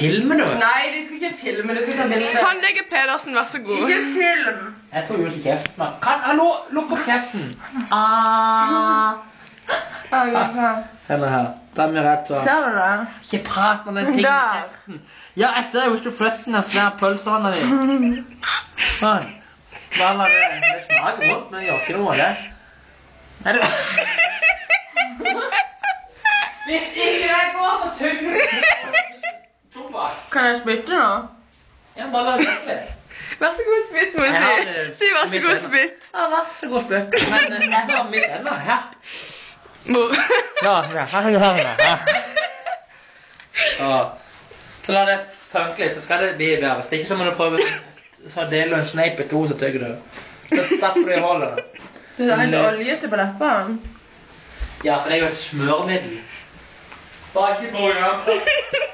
filme du? Nei, de skal ikke filme, de skal ta bilder. Tannlege Pedersen, vær så god. Ikke film. Jeg tror Jules i kjeften, mann. Hallo, lukk opp kjeften. Henne her. Da er vi rett sånn. Ser du det? Ikke prat med den ting i Der. kjeften. Ja, jeg ser jo hvis du flytter den svære pølsehånda di. Sånn. Bare det smaker godt, men det gjør ikke noe av det. Er du... Hvis ikke det går, så tygger du. Tobakk. Kan jeg spytte nå? Ja, bare la det litt. Vær så god spytt, må du si. Si vær så god spytt. Ja, vær så god spytt. Men jeg har mitt enda her. Hvor? Ja, her er det. Så la det funke litt, så skal det bli bedre. Hvis det ikke så må du prøve å dele en sneip i to, så tygger du. Så stapper du i hullet. Du har helt oljete på leppene. Ja, for det er jo et smørmiddel. Bare ikke bruk den.